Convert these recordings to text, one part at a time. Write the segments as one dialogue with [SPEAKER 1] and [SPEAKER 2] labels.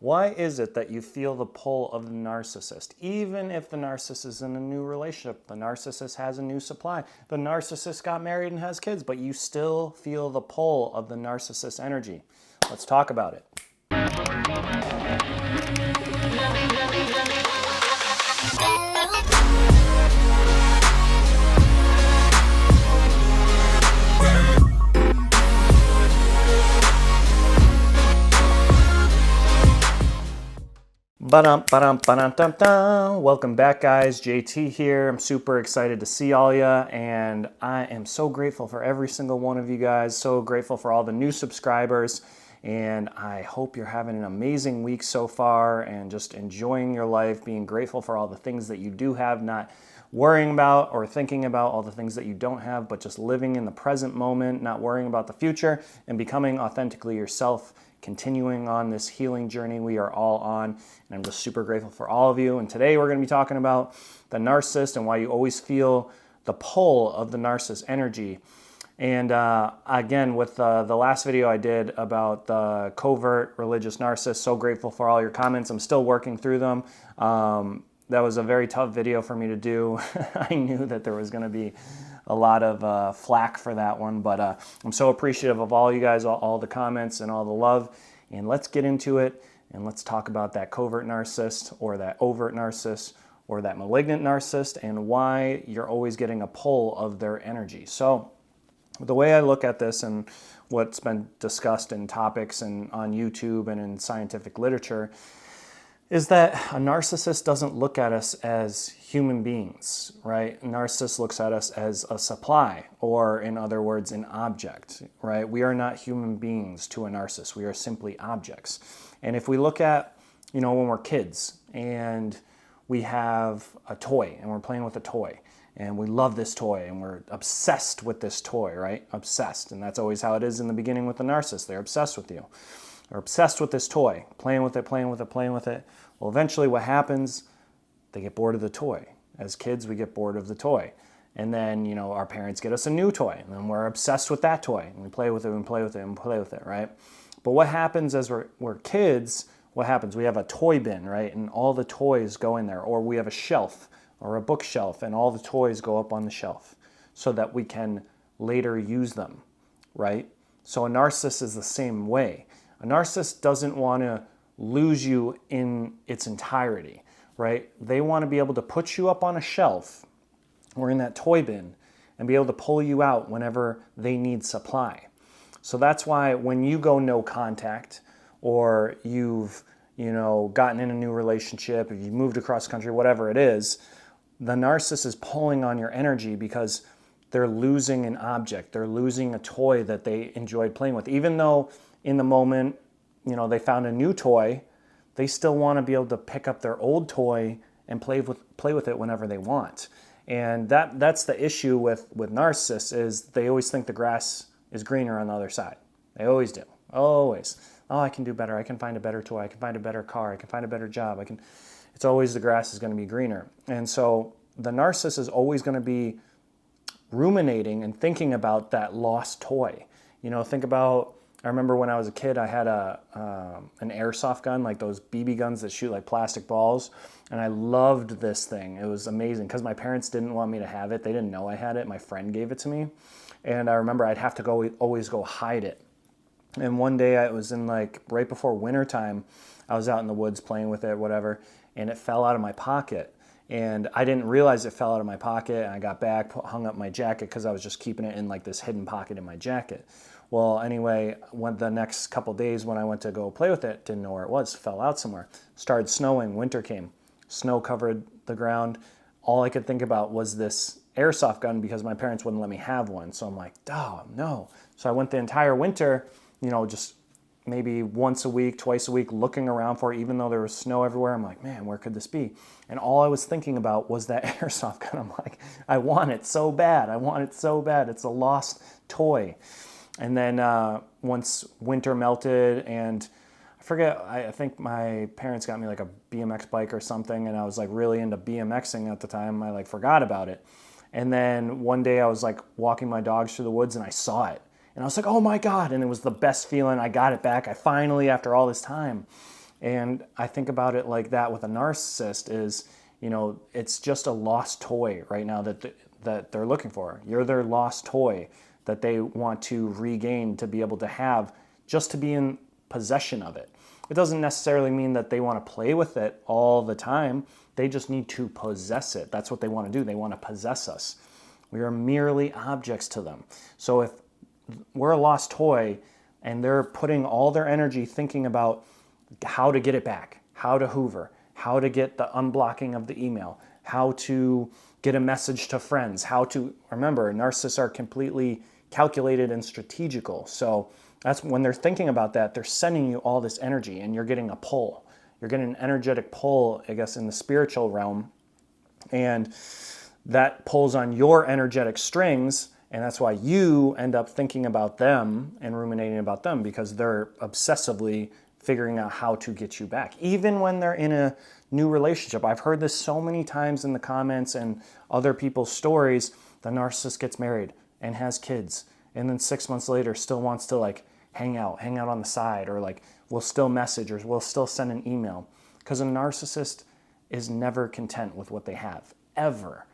[SPEAKER 1] Why is it that you feel the pull of the narcissist? Even if the narcissist is in a new relationship, the narcissist has a new supply, the narcissist got married and has kids, but you still feel the pull of the narcissist energy. Let's talk about it. Welcome back, guys. JT here. I'm super excited to see all ya, and I am so grateful for every single one of you guys. So grateful for all the new subscribers, and I hope you're having an amazing week so far and just enjoying your life, being grateful for all the things that you do have, not worrying about or thinking about all the things that you don't have, but just living in the present moment, not worrying about the future, and becoming authentically yourself, continuing on this healing journey we are all on. And I'm just super grateful for all of you. And today we're going to be talking about the narcissist and why you always feel the pull of the narcissist energy. And again, with the last video I did about the covert religious narcissist, so grateful for all your comments. I'm still working through them. That was a very tough video for me to do. I knew that there was going to be a lot of flack for that one, but I'm so appreciative of all you guys, all the comments and all the love. And let's get into it, and let's talk about that covert narcissist or that overt narcissist or that malignant narcissist and why you're always getting a pull of their energy. So the way I look at this and what's been discussed in topics and on YouTube and in scientific literature is that a narcissist doesn't look at us as human beings, right? A narcissist looks at us as a supply, or in other words, an object, right? We are not human beings to a narcissist. We are simply objects. And if we look at, when we're kids and we have a toy and we're playing with a toy and we love this toy and we're obsessed with this toy, right? Obsessed. And that's always how it is in the beginning with the narcissist. They're obsessed with you. They're obsessed with this toy, playing with it, playing with it, playing with it. Well, eventually what happens, they get bored of the toy. As kids, we get bored of the toy. And then, our parents get us a new toy, and then we're obsessed with that toy, and we play with it and play with it and play with it, right? But what happens as we're kids, what happens? We have a toy bin, right? And all the toys go in there. Or we have a shelf or a bookshelf, and all the toys go up on the shelf so that we can later use them, right? So a narcissist is the same way. A narcissist doesn't want to lose you in its entirety, right? They want to be able to put you up on a shelf or in that toy bin and be able to pull you out whenever they need supply. So that's why when you go no contact, or you've, gotten in a new relationship, if you've moved across country, whatever it is, the narcissist is pulling on your energy because they're losing an object. They're losing a toy that they enjoyed playing with. Even though in the moment, they found a new toy, they still want to be able to pick up their old toy and play with it whenever they want. And that's the issue with narcissists, is they always think the grass is greener on the other side. They always do. Always. Oh, I can do better. I can find a better toy. I can find a better car. I can find a better job. It's always the grass is going to be greener. And so the narcissist is always going to be ruminating and thinking about that lost toy. Think about, I remember when I was a kid, I had an airsoft gun, like those BB guns that shoot like plastic balls, and I loved this thing. It was amazing because my parents didn't want me to have it. They didn't know I had it. My friend gave it to me, and I remember I'd have to always go hide it. And one day I was in right before winter time, I was out in the woods playing with it, whatever, and it fell out of my pocket. And I didn't realize it fell out of my pocket, and I got back, hung up my jacket because I was just keeping it in this hidden pocket in my jacket. Well, anyway, the next couple days when I went to go play with it, didn't know where it was, fell out somewhere. Started snowing, winter came. Snow covered the ground. All I could think about was this airsoft gun because my parents wouldn't let me have one. So I'm like, oh, no. So I went the entire winter, just maybe once a week, twice a week, looking around for it, even though there was snow everywhere. I'm like, man, where could this be? And all I was thinking about was that airsoft gun. I'm like, I want it so bad. I want it so bad. It's a lost toy. And then once winter melted, and I forget, I think my parents got me a BMX bike or something, and I was really into BMXing at the time. I forgot about it. And then one day I was walking my dogs through the woods and I saw it. And I was like, oh my God. And it was the best feeling. I got it back. I finally, after all this time. And I think about it like that with a narcissist is, it's just a lost toy right now that they're looking for. You're their lost toy that they want to regain, to be able to have, just to be in possession of it. It doesn't necessarily mean that they want to play with it all the time. They just need to possess it. That's what they want to do. They want to possess us. We are merely objects to them. So if we're a lost toy and they're putting all their energy thinking about how to get it back, how to hoover, how to get the unblocking of the email, how to get a message to friends, remember, narcissists are completely calculated and strategical. So that's when they're thinking about that, they're sending you all this energy and you're getting a pull. You're getting an energetic pull, I guess, in the spiritual realm. And that pulls on your energetic strings. And that's why you end up thinking about them and ruminating about them, because they're obsessively figuring out how to get you back. Even when they're in a new relationship. I've heard this so many times in the comments and other people's stories. The narcissist gets married and has kids, and then 6 months later still wants to hang out on the side, or will still message, or will still send an email. Because a narcissist is never content with what they have, ever.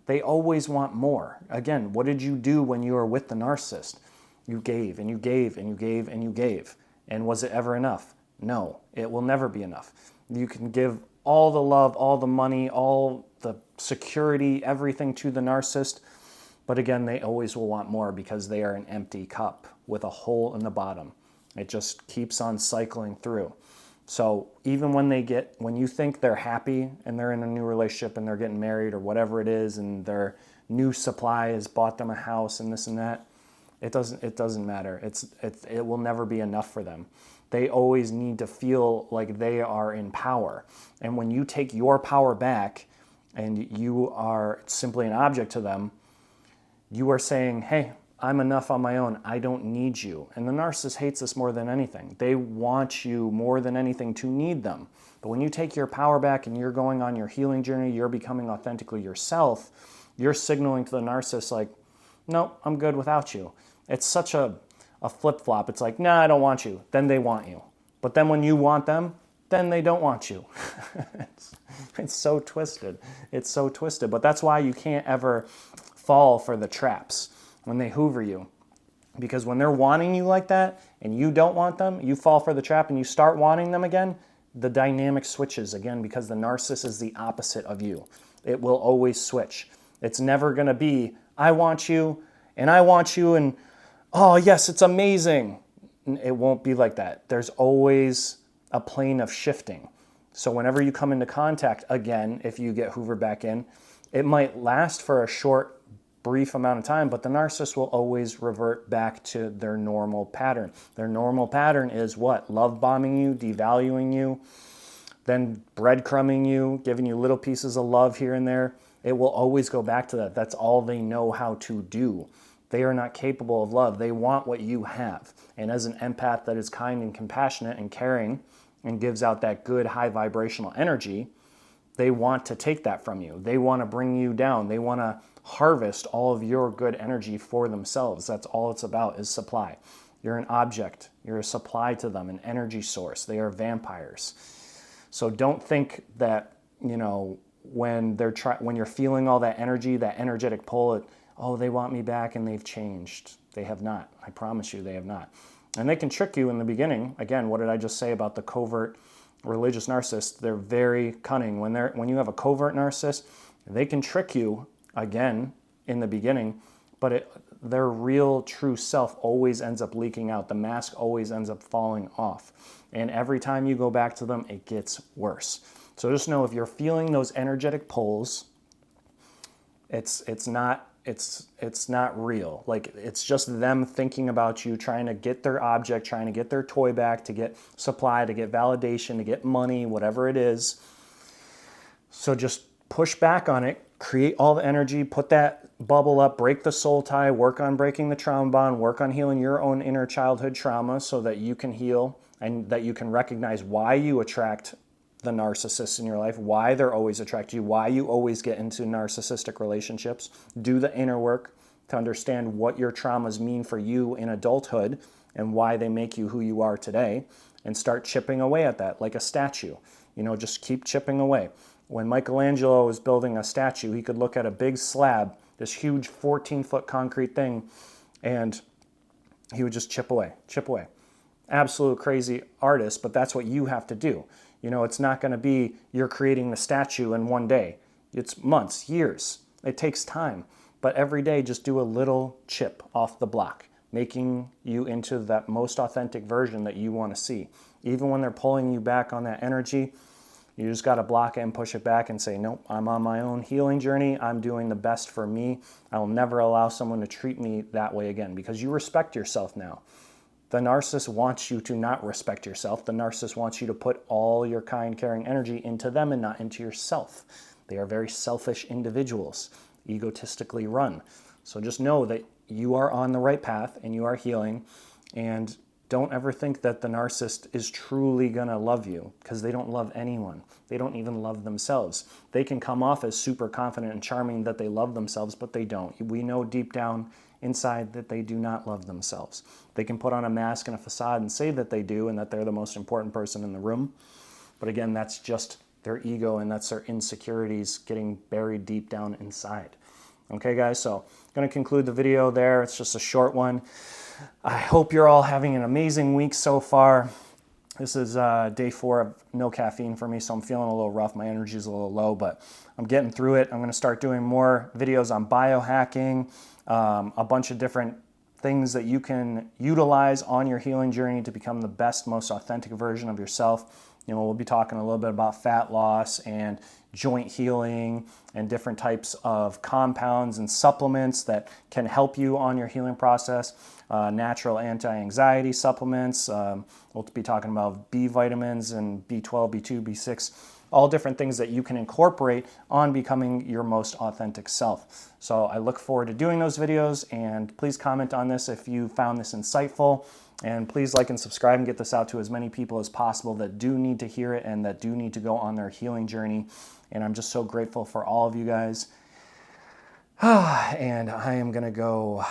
[SPEAKER 1] They always want more. Again, what did you do when you were with the narcissist? You gave and you gave and you gave and you gave. And was it ever enough? No, it will never be enough. You can give all the love, all the money, all the security, everything to the narcissist. But again, they always will want more, because they are an empty cup with a hole in the bottom. It just keeps on cycling through. So even when you think they're happy and they're in a new relationship and they're getting married or whatever it is, and their new supply has bought them a house and this and that, it doesn't matter. It will never be enough for them. They always need to feel like they are in power. And when you take your power back and you are simply an object to them, you are saying, hey, I'm enough on my own. I don't need you. And the narcissist hates this more than anything. They want you more than anything to need them. But when you take your power back and you're going on your healing journey, you're becoming authentically yourself, you're signaling to the narcissist like, no, I'm good without you. It's such a flip-flop. It's like, nah, I don't want you. Then they want you. But then when you want them, then they don't want you. It's so twisted. It's so twisted. But that's why you can't ever fall for the traps when they hoover you. Because when they're wanting you like that and you don't want them, you fall for the trap and you start wanting them again, the dynamic switches again, because the narcissist is the opposite of you. It will always switch. It's never going to be, I want you and oh yes, it's amazing. It won't be like that. There's always a plane of shifting. So whenever you come into contact again, if you get hoovered back in, it might last for a short, brief amount of time, but the narcissist will always revert back to their normal pattern. Their normal pattern is what? Love bombing you, devaluing you, then breadcrumbing you, giving you little pieces of love here and there. It will always go back to that. That's all they know how to do. They are not capable of love. They want what you have. And as an empath that is kind and compassionate and caring and gives out that good high vibrational energy, they want to take that from you. They want to bring you down. They want to harvest all of your good energy for themselves. That's all it's about, is supply. You're an object. You're a supply to them, an energy source. They are vampires. So don't think that, when you're feeling all that energy, that energetic pull, oh, they want me back and they've changed. They have not. I promise you, they have not. And they can trick you in the beginning. Again, what did I just say about the covert religious narcissist? They're very cunning. When you have a covert narcissist, they can trick you again in the beginning, but their real true self always ends up leaking out. The mask always ends up falling off. And every time you go back to them, it gets worse. So just know, if you're feeling those energetic pulls, it's not real. Like, it's just them thinking about you, trying to get their object, trying to get their toy back, to get supply, to get validation, to get money, whatever it is. So just push back on it, create all the energy, put that bubble up, break the soul tie, work on breaking the trauma bond, work on healing your own inner childhood trauma so that you can heal and that you can recognize why you attract the narcissists in your life, why they're always attracted to you, why you always get into narcissistic relationships. Do the inner work to understand what your traumas mean for you in adulthood and why they make you who you are today. and start chipping away at that like a statue. You know, just keep chipping away. When Michelangelo was building a statue, he could look at a big slab, this huge 14-foot concrete thing, and he would just chip away, chip away. Absolute crazy artist, but that's what you have to do. You know, it's not going to be you're creating the statue in one day. It's months, years. It takes time. But every day, just do a little chip off the block, making you into that most authentic version that you want to see. Even when they're pulling you back on that energy, you just got to block it and push it back and say, nope, I'm on my own healing journey. I'm doing the best for me. I will never allow someone to treat me that way again, because you respect yourself now. The narcissist wants you to not respect yourself. The narcissist wants you to put all your kind, caring energy into them and not into yourself. They are very selfish individuals, egotistically run. So just know that you are on the right path and you are healing, and don't ever think that the narcissist is truly gonna love you, because they don't love anyone. They don't even love themselves. They can come off as super confident and charming that they love themselves, but they don't. We know deep down inside that they do not love themselves. They can put on a mask and a facade and say that they do and that they're the most important person in the room. But again, that's just their ego, and that's their insecurities getting buried deep down inside. Okay, guys, so I'm going to conclude the video there. It's just a short one. I hope you're all having an amazing week so far. This is day 4 of no caffeine for me, so I'm feeling a little rough. My energy is a little low, but I'm getting through it. I'm going to start doing more videos on biohacking, a bunch of different things that you can utilize on your healing journey to become the best, most authentic version of yourself. You know, we'll be talking a little bit about fat loss and joint healing and different types of compounds and supplements that can help you on your healing process. Natural anti-anxiety supplements. We'll be talking about B vitamins and B12, B2, B6, all different things that you can incorporate on becoming your most authentic self. So I look forward to doing those videos, and please comment on this if you found this insightful. And please like and subscribe and get this out to as many people as possible that do need to hear it and that do need to go on their healing journey. And I'm just so grateful for all of you guys. And I am going to go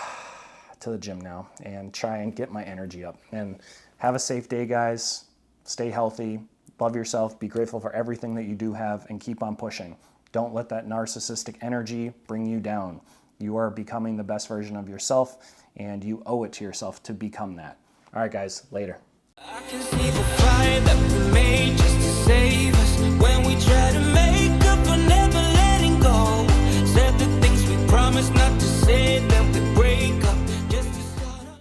[SPEAKER 1] to the gym now and try and get my energy up. And have a safe day, guys. Stay healthy. Love yourself. Be grateful for everything that you do have and keep on pushing. Don't let that narcissistic energy bring you down. You are becoming the best version of yourself, and you owe it to yourself to become that. All right, guys, later.
[SPEAKER 2] I can see the fire that we made just to save us. When we try to make up for never letting go, said the things we promised not to say.